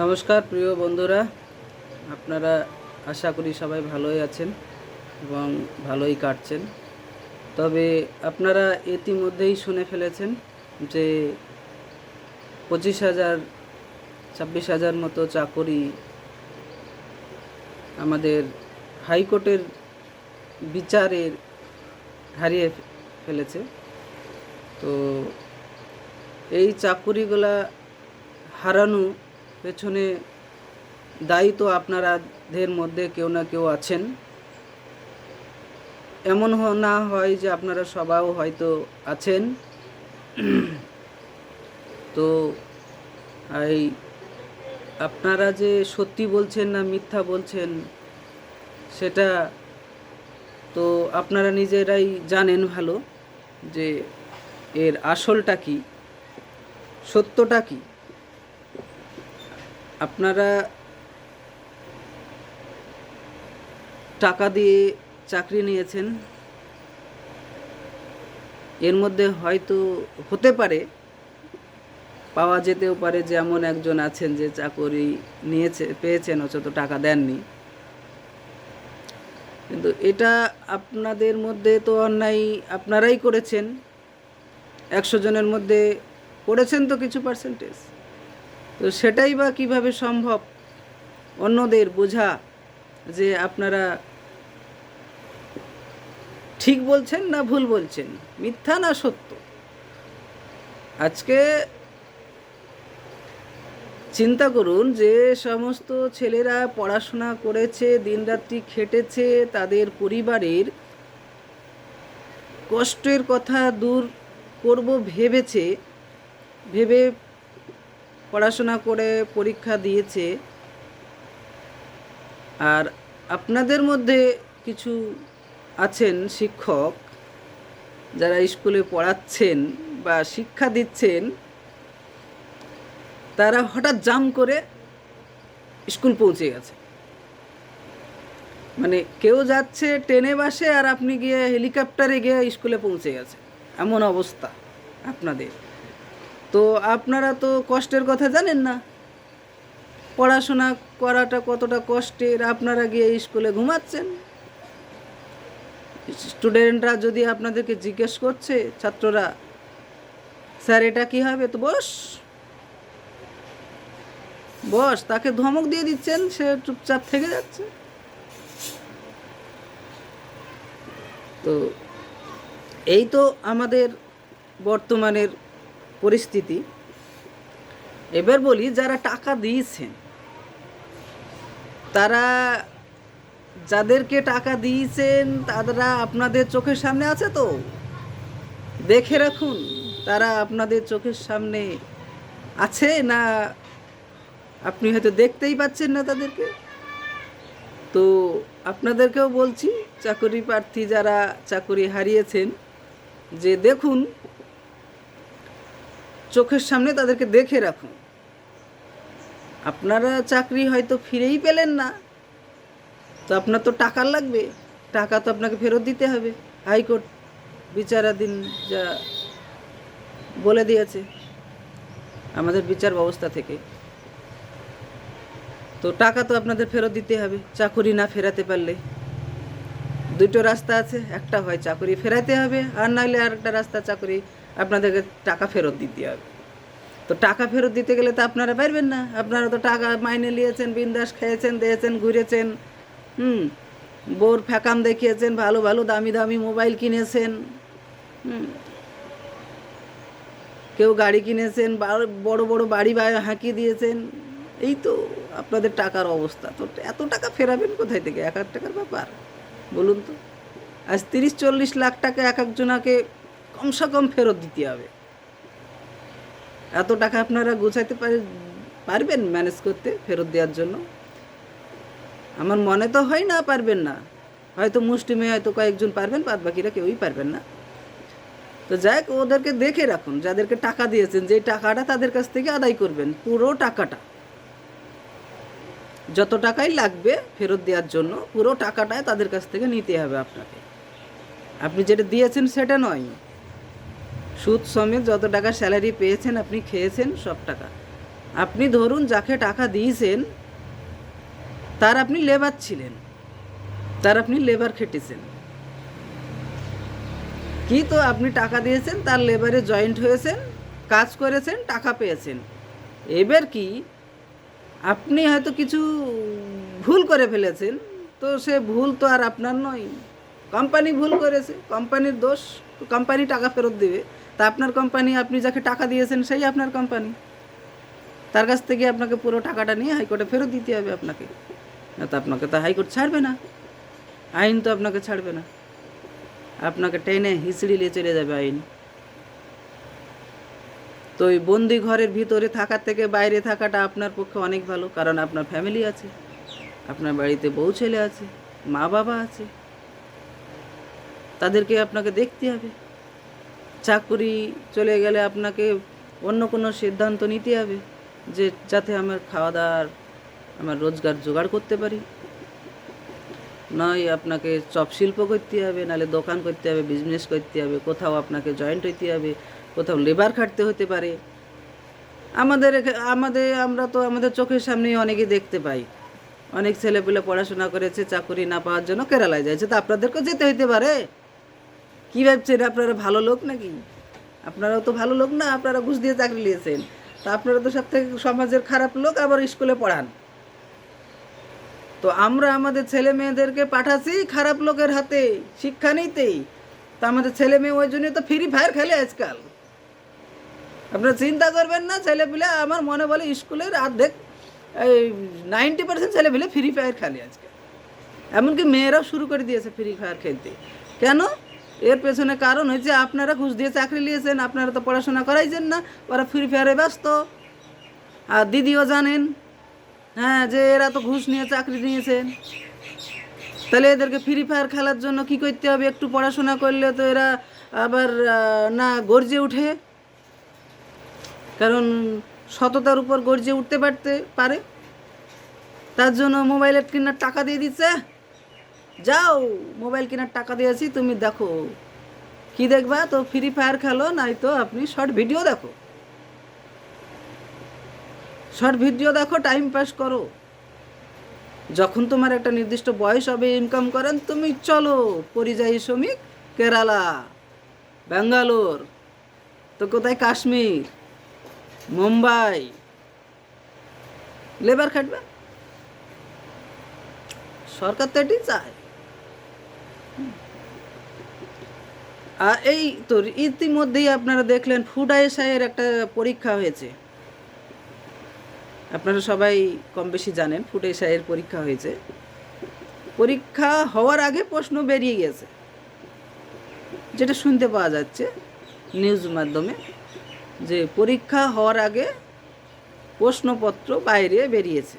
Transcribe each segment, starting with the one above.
নমস্কার প্রিয় বন্ধুরা, আপনারা আশা করি সবাই ভালোই আছেন এবং ভালোই কাটছেন। তবে আপনারা ইতিমধ্যেই শুনে ফেলেছেন যে 25,000 26,000 মতো চাকরি আমাদের হাইকোর্টের বিচারের হারিয়ে ফেলেছে। তো এই চাকুরিগুলা হারানো পেছনে দায়ী তো আপনাদের মধ্যে কেউ না কেউ আছেন। এমন না হয় যে আপনারা সবাও হয়তো আছেন। তো এই আপনারা যে সত্যি বলছেন না মিথ্যা বলছেন সেটা তো আপনারা নিজেরাই জানেন ভালো, যে এর আসলটা কি, সত্যটা কি। আপনারা টাকা দিয়ে চাকরি নিয়েছেন, এর মধ্যে হয়তো হতে পারে, পাওয়া যেতেও পারে যে এমন একজন আছেন যে চাকরি পেয়েছেন অথচ টাকা দেননি। কিন্তু এটা আপনাদের মধ্যে তো অন্যায় আপনারাই করেছেন। 100 জনের মধ্যে করেছেন তো কিছু পার্সেন্টেজ। তো সেটাই বা কিভাবে সম্ভব অন্যদের বোঝা যে আপনারা ঠিক বলছেন না ভুল বলছেন, মিথ্যা না সত্য। আজকে চিন্তা করুন, যে সমস্ত ছেলেরা পড়াশোনা করেছে, দিনরাত্রি খেটেছে, তাদের পরিবারের কষ্টের কথা দূর করব ভেবে পড়াশোনা করে পরীক্ষা দিয়েছে। আর আপনাদের মধ্যে কিছু আছেন শিক্ষক যারা স্কুলে পড়াচ্ছেন বা শিক্ষা দিচ্ছেন, তারা হঠাৎ জাম করে স্কুল পৌঁছে গেছে। মানে কেউ যাচ্ছে ট্রেনে বাসে আর আপনি গিয়ে হেলিকপ্টারে গিয়ে স্কুলে পৌঁছে গেছে, এমন অবস্থা আপনাদের। তো আপনারা তো কষ্টের কথা জানেন না, পড়াশোনা করাটা কতটা কষ্টের। আপনারা গিয়ে স্কুলে ঘুমাচ্ছেন। স্টুডেন্টরা যদি আপনাদেরকে জিজ্ঞেস করছে, ছাত্ররা, স্যার এটা কী হবে, তো বস তাকে ধমক দিয়ে দিচ্ছেন, সে চুপচাপ থেকে যাচ্ছে। তো এই তো আমাদের বর্তমানের পরিস্থিতি। এবার বলি, যারা টাকা দিয়েছেন, তারা, যাদেরকে টাকা দিয়েছেন তারা আপনাদের চোখের সামনে আছে তো? দেখে রাখুন, তারা আপনাদের চোখের সামনে আছে না আপনি হয়তো দেখতেই পাচ্ছেন না তাদেরকে। তো আপনাদেরকেও বলছি, চাকরি প্রার্থী যারা চাকরি হারিয়েছেন, যে দেখুন, চোখের সামনে তাদেরকে দেখে রাখুন। আপনারা চাকরি হয়তো ফিরেই পেলেন না, তো আপনার তো টাকা লাগবে, টাকা তো আপনাকে ফেরত দিতে হবে। হাইকোর্ট বিচারাধীন যা বলে দিয়েছে আমাদের বিচার ব্যবস্থা থেকে, তো টাকা তো আপনাদের ফেরত দিতে হবে চাকরি না ফেরাতে পারলে। দুটো রাস্তা আছে, একটা হয় চাকরি ফেরাতে হবে, আর নাহলে আর একটা রাস্তা, চাকরি আপনাদেরকে টাকা ফেরত দিতে হবে। তো টাকা ফেরত দিতে গেলে তো আপনারা পারবেন না। আপনারা তো টাকা মাইনে নিয়েছেন, বিন্দাস খেয়েছেন, দিয়েছেন, ঘুরেছেন, বোর ফ্যাকাম দেখিয়েছেন, ভালো ভালো দামি দামি মোবাইল কিনেছেন, কেউ গাড়ি কিনেছেন, বড় বড় বাড়ি হাঁকিয়ে দিয়েছেন। এই তো আপনাদের টাকার অবস্থা। তো এত টাকা ফেরাবেন কোথায় থেকে? 1,000 টাকার ব্যাপার বলুন তো। আজ 30-40 লাখ টাকা এক একজনাকে কমসে কম ফেরত দিতে হবে। এত টাকা আপনারা গোছাইতে পারবেন ম্যানেজ করতে ফেরত দেওয়ার জন্য? আমার মনে তো হয় না পারবেন না। হয়তো মুষ্টিমেয় হয়তো কয়েকজন পারবেন, বাদ বাকিরা কেউই পারবেন না। তো যাই হোক, ওদেরকে দেখে রাখুন, যাদেরকে টাকা দিয়েছেন, যে টাকাটা তাদের কাছ থেকে আদায় করবেন, পুরো টাকাটা, যত টাকাই লাগবে ফেরত দেওয়ার জন্য, পুরো টাকাটাই তাদের কাছ থেকে নিতে হবে আপনাকে। আপনি যেটা দিয়েছেন সেটা নয়, সুদ সমেত যত টাকা স্যালারি পেয়েছেন, আপনি খেয়েছেন, সব টাকা আপনি ধরুন যাকে টাকা দিয়েছেন তার আপনি লেবার ছিলেন, তার আপনি লেবার খেটেছেন, কি তো আপনি টাকা দিয়েছেন, তার লেবারে জয়েন্ট হয়েছেন, কাজ করেছেন, টাকা পেয়েছেন। এবার কি আপনি হয়তো কিছু ভুল করে ফেলেছেন, তো সে ভুল তো আর আপনার নয়, কোম্পানি ভুল করেছে, কোম্পানির দোষ, তো কোম্পানি টাকা ফেরত দেবে। তা আপনার কোম্পানি, আপনি যাকে টাকা দিয়েছেন সেই আপনার কোম্পানি, তার কাছ থেকে আপনাকে পুরো টাকাটা নিয়ে হাইকোর্টে ফেরত দিতে হবে আপনাকে, না তো আপনাকে তো হাইকোর্ট ছাড়বে না, আইন তো আপনাকে ছাড়বে না, আপনাকে টেনে হিঁচড়ি নিয়ে চলে যাবে আইন। তো ওই বন্দি ঘরের ভিতরে থাকার থেকে বাইরে থাকাটা আপনার পক্ষে অনেক ভালো, কারণ আপনার ফ্যামিলি আছে, আপনার বাড়িতে বউ ছেলে আছে, মা বাবা আছে, তাদেরকে আপনাকে দেখতে হবে। চাকরি চলে গেলে আপনাকে অন্য কোনো সিদ্ধান্ত নিতে হবে, যে যাতে আমার খাওয়া দাওয়ার, আমার রোজগার জোগাড় করতে পারি। নয় আপনাকে চপ শিল্প করতে হবে, নাহলে দোকান করতে হবে, বিজনেস করতে হবে, কোথাও আপনাকে জয়েন্ট হইতে হবে, কোথাও লেবার খাটতে হতে পারে। আমরা তো আমাদের চোখের সামনেই অনেকেই দেখতে পাই, অনেক ছেলেপুলে পড়াশোনা করেছে, চাকরি না পাওয়ার জন্য কেরালায় যাচ্ছে। তো আপনাদেরকেও যেতে হইতে পারে। কী ভাবছেন আপনারা ভালো লোক নাকি? আপনারাও তো ভালো লোক না, আপনারা ঘুষ দিয়ে চাকরি নিয়েছেন। তা আপনারা তো সব থেকে সমাজের খারাপ লোক, আবার স্কুলে পড়ান। তো আমরা আমাদের ছেলে মেয়েদেরকে পাঠাচ্ছি খারাপ লোকের হাতে শিক্ষা নিতেই। তো আমাদের ছেলে মেয়ে ওই জন্যই তো ফ্রি ফায়ার খেলে আজকাল। আপনারা চিন্তা করবেন না, ছেলেপিলে আমার মনে বলে স্কুলের অর্ধেক 90% ছেলেপিলে ফ্রি ফায়ার খেলে আজকে, এমনকি মেয়েরাও শুরু করে দিয়েছে ফ্রি ফায়ার খেলতে। কেন? এর পেছনে কারণ হচ্ছে আপনারা ঘুষ দিয়ে চাকরি নিয়েছেন, আপনারা তো পড়াশোনা করাইছেন না, ওরা ফ্রি ফায়ারে ব্যস্ত। আর দিদিও জানেন, হ্যাঁ, যে এরা তো ঘুষ নিয়ে চাকরি নিয়েছেন, তাহলে এদেরকে ফ্রি ফায়ার খেলার জন্য কি করতে হবে? একটু পড়াশোনা করলে তো এরা আবার না গর্জে উঠে, কারণ সততার উপর গর্জে উঠতে পারে। তার জন্য মোবাইলের কেনার টাকা দিয়ে দিচ্ছে, যাও মোবাইল কেনার টাকা দিয়েছি, তুমি দেখো কি দেখবা, তো ফ্রি ফায়ার খেলো, নাই তো আপনি শর্ট ভিডিও দেখো, টাইম পাস করো। যখন তোমার একটা নির্দিষ্ট বয়স হবে, ইনকাম করেন, তুমি চলো পরিযায়ী শ্রমিক কেরালা, ব্যাঙ্গালোর, তো কোথায় কাশ্মীর, মুম্বাই লেবার খাটবে। সরকার তো এটাই চায়। আর এই তো ইতিমধ্যেই আপনারা দেখলেন ফুড আইএসআইয়ের একটা পরীক্ষা হয়েছে, আপনারা সবাই কম বেশি জানেন ফুড আইএসআইয়ের পরীক্ষা হয়েছে। পরীক্ষা হওয়ার আগে প্রশ্ন বেরিয়ে গেছে, যেটা শুনতে পাওয়া যাচ্ছে নিউজ মাধ্যমে, যে পরীক্ষা হওয়ার আগে প্রশ্নপত্র বাইরে বেরিয়েছে।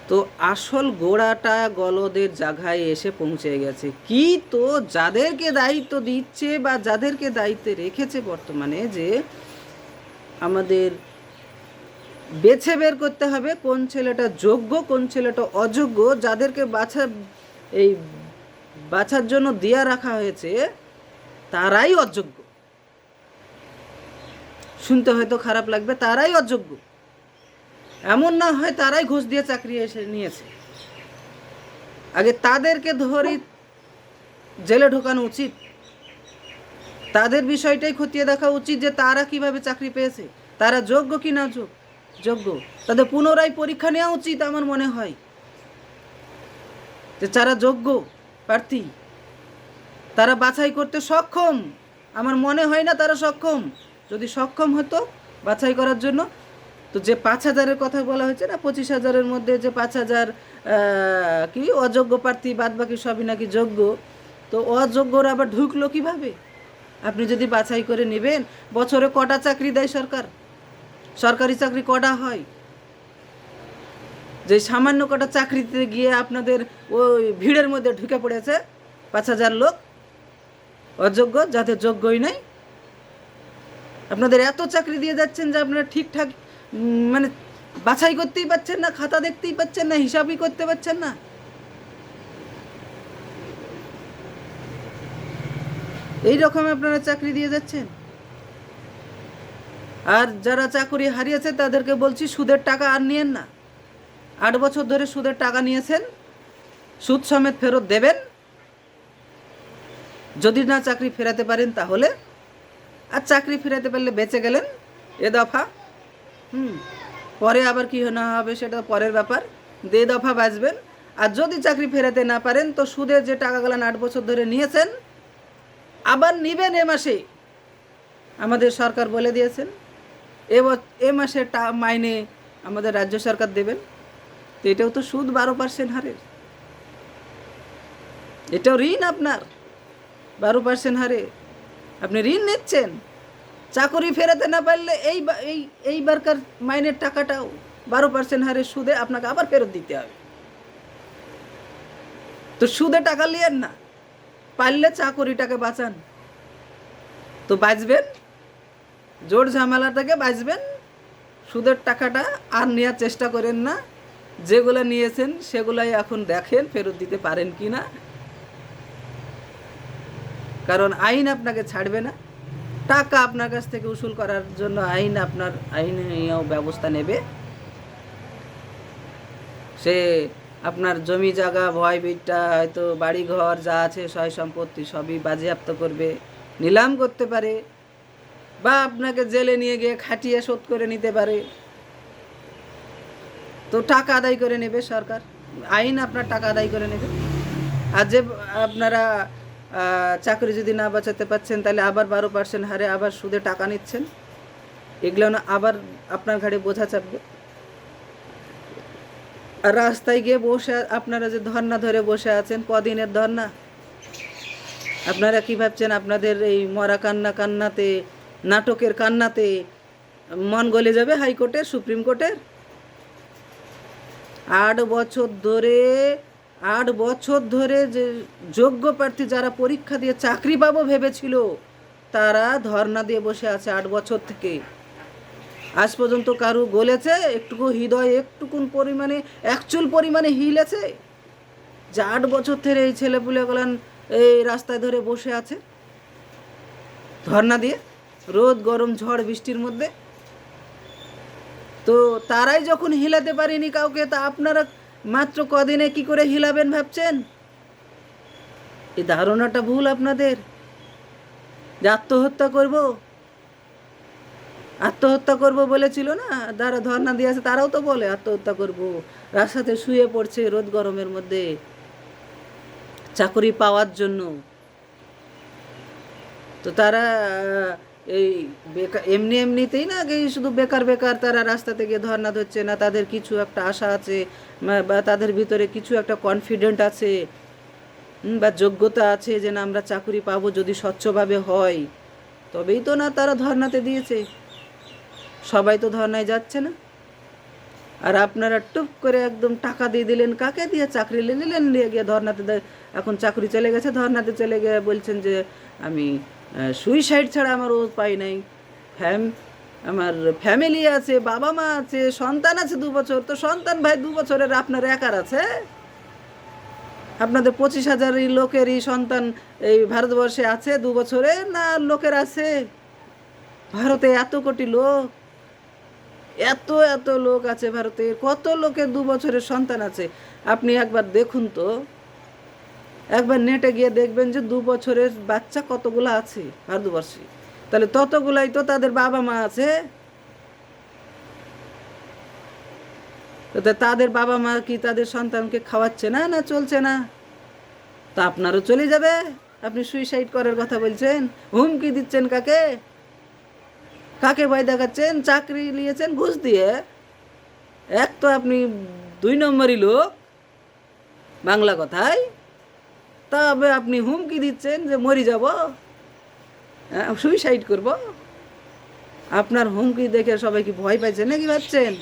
তো আসল গোড়াটা গলদের জায়গায় এসে পৌঁছে গেছে। কি তো যাদেরকে দায়িত্ব দিচ্ছে বা যাদেরকে দায়িত্বে রেখেছে বর্তমানে, যে আমাদের বেছে বের করতে হবে কোন ছেলেটা যোগ্য, কোন ছেলেটা অযোগ্য, যাদেরকে বাছার জন্য দেয়া রাখা হয়েছে তারাই অযোগ্য। শুনতে হয়তো খারাপ লাগবে, তারাই অযোগ্য। এমন না হয় তারাই ঘুষ দিয়ে চাকরি এসে নিয়েছে। আগে তাদেরকে ধরে জেলে ঢোকানো উচিত, তাদের বিষয়টাই খতিয়ে দেখা উচিত, যে তারা কিভাবে চাকরি পেয়েছে, তারা যোগ্য কি না যোগ্য। তাদের পুনরায় পরীক্ষা নেওয়া উচিত আমার মনে হয়, যে যারা যোগ্য প্রার্থী তারা বাছাই করতে সক্ষম। আমার মনে হয় না তারা সক্ষম। যদি সক্ষম হতো বাছাই করার জন্য, তো যে 5,000-এর কথা বলা হয়েছে না, 25,000-এর মধ্যে যে 5,000 কি অযোগ্য প্রার্থী, বাদ বাকি সবই নাকি যোগ্য, তো অযোগ্যরা আবার ঢুকলো কিভাবে? আপনি যদি বাছাই করে নেবেন, বছরে কটা চাকরি দেয় সরকার? সরকারি চাকরি কটা হয়? যে সামান্য কটা চাকরিতে গিয়ে আপনাদের ওই ভিড়ের মধ্যে ঢুকে পড়েছে 5,000 লোক অযোগ্য, যাদের যোগ্যই নাই। আপনাদের এত চাকরি দিয়ে যাচ্ছেন যে আপনারা ঠিকঠাক মানে বাছাই করতেই পারছেন না, খাতা দেখতেই পাচ্ছেন না, হিসাবই করতে পারছেন না। এই রকম আপনারা চাকরি দিয়ে যাচ্ছেন। আর যারা চাকরি হারিয়েছে তাদেরকে বলছি সুদের টাকা আর নিয়েন না। 8 বছর ধরে সুদের টাকা নিয়েছেন, সুদ সমেত ফেরত দেবেন। যদি না চাকরি ফেরাতে পারেন তাহলে, আর চাকরি ফেরাতে পারলে বেঁচে গেলেন এ দফা। পরে আবার কি না হবে সেটা পরের ব্যাপার, দে দফা বাঁচবেন। আর যদি চাকরি ফেরাতে না পারেন তো সুদের যে টাকাগুলো 8 বছর ধরে নিয়েছেন আবার নিবেন এ মাসে। আমাদের সরকার বলে দিয়েছেন এ মাসের মাইনে আমাদের রাজ্য সরকার দেবেন। তো এটাও তো সুদ 12% হারে, এটাও ঋণ আপনার 12% হারে আপনি ঋণ নিচ্ছেন। চাকরি ফেরাতে না পারলে এইবারকার মাইনের টাকাটাও 12% হারে সুদে আপনাকে আবার ফেরত দিতে হবে। তো সুদে টাকা নিয়েন না, পারলে চাকরিটাকে বাঁচান, তো বাঁচবেন, জোর ঝামেলা থেকে বাঁচবেন। সুদের টাকাটা আর নেওয়ার চেষ্টা করেন না। যেগুলো নিয়েছেন সেগুলাই এখন দেখেন ফেরত দিতে পারেন কি না, কারণ আইন আপনাকে ছাড়বে না। টাকা আপনার কাছ থেকে উসুল করার জন্য আইনীয় ব্যবস্থা নেবে। সে আপনার জমি জায়গা ভয় বিটটা হয়তো বাড়ি ঘর যা আছে সয় সম্পত্তি সবই বাজেয়াপ্ত করবে, নিলাম করতে পারে, বা আপনাকে জেলে নিয়ে গিয়ে খাটিয়ে শোধ করে নিতে পারে। তো টাকা আদায় করে নেবে সরকার, আইন আপনার টাকা আদায় করে নেবে। আর যে আপনারা চাকরি যদি না বাঁচাতে পারছেন তাহলে আবার 12% হারে আবার সুদে টাকা নিচ্ছেন, এগুলো না আবার আপনার ঘাড়ে বোঝা চাপবে। আর রাস্তায় গিয়ে বসে আপনারা যে ধর্না ধরে বসে আছেন, কদিনের ধর্না, আপনারা কি ভাবছেন আপনাদের এই মরা কান্নাতে, নাটকের কান্নাতে মন গলে যাবে হাইকোর্টের, সুপ্রিম কোর্টের? 8 বছর ধরে যে যোগ্য প্রার্থী যারা পরীক্ষা দিয়ে চাকরি পাবো ভেবেছিল তারা ধর্না দিয়ে বসে আছে 8 বছর থেকে। আজ পর্যন্ত কারু গলেছে একটুকু হৃদয়, একটুকুন পরিমাণে, একচুল পরিমাণে হিলেছে যে 8 বছর ধরে এই ছেলেপুলেগুলো এই রাস্তায় ধরে বসে আছে ধর্না দিয়ে, রোদ গরম ঝড় বৃষ্টির মধ্যে? তো তারাই যখন হিলাতে পারেনি কাউকে, তা আপনারা মাত্র কদিনে কি করে হিলাবেন ভাবছেন? এই ধারণাটা ভুল আপনাদের, যে আত্মহত্যা করব বলেছিল না যারা ধর্না দিয়ে আছে, তারাও তো বলে আত্মহত্যা করব, রাস্তাতে শুয়ে পড়ছে রোদ গরমের মধ্যে চাকরি পাওয়ার জন্য। তো তারা এই বেকার এমনিতেই না শুধু বেকার তারা রাস্তাতে গিয়ে ধর্না ধরছে না, তাদের কিছু একটা আশা আছে, বা তাদের ভিতরে কিছু একটা কনফিডেন্ট আছে, বা যোগ্যতা আছে যে না আমরা চাকরি পাবো যদি স্বচ্ছভাবে হয়, তবেই তো না তারা ধর্নাতে দিয়েছে। সবাই তো ধর্নায় যাচ্ছে না। আর আপনারা টুপ করে একদম টাকা দিয়ে দিলেন, কাকে দিয়ে? চাকরি নিলেন, নিয়ে গিয়ে ধর্নাতে, এখন চাকরি চলে গেছে, ধর্নাতে চলে গিয়ে বলছেন যে আমি সুইসাইড ছাড়া আমার উপায় নাই, আমার ফ্যামিলি আছে, বাবা মা আছে, সন্তান আছে 2 বছর। তো সন্তান ভাই 2 বছরের আপনার একার আছে? আপনাদের 25,000 লোকেরই সন্তান এই ভারতবর্ষে আছে 2 বছরে, না লোকের আছে? ভারতে এত কোটি লোক, এত লোক আছে ভারতে, কত লোকের 2 বছরের সন্তান আছে? আপনি একবার দেখুন তো, একবার নেটে গিয়ে দেখবেন যে 2 বছরের বাচ্চা কতগুলো আছে ভারতবর্ষে, তাহলে ততগুলাই তো তাদের বাবা মা আছে। তাদের বাবা মা কি তাদের সন্তানকে খাওয়াচ্ছে না, না চলছে না? তা আপনারও চলে যাবে। আপনি সুইসাইড করার কথা বলছেন, হুমকি দিচ্ছেন কাকে ভয় দেখাচ্ছেন? চাকরি নিয়েছেন ঘুষ দিয়ে, এক তো আপনি 2 নম্বরই লোক বাংলা কথায়, তবে আপনি হুমকি দিচ্ছেন যে মরি যাব, সুইসাইড করব। আপনার হুমকি দেখে সবাই কি ভয় পাইছে নাকি ভাবছেন?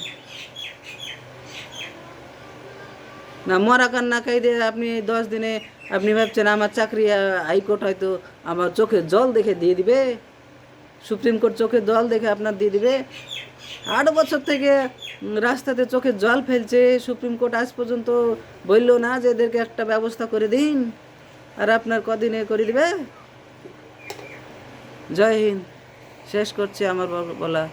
না মরা কান্না খাই দিয়ে আপনি 10 দিনে আপনি ভাবছেন আমার চাকরি হাইকোর্ট হয়তো আমার চোখের জল দেখে দিয়ে দিবে, সুপ্রিম কোর্ট চোখের জল দেখে আপনার দিয়ে দিবে? 8 বছর থেকে রাস্তাতে চোখের জল ফেলছে, সুপ্রিম কোর্ট আজ পর্যন্ত বললো না যে এদেরকে একটা ব্যবস্থা করে দিন, আর আপনার কদিনে করে দিবে? জয় হিন্দ। শেষ করছি আমার বলা।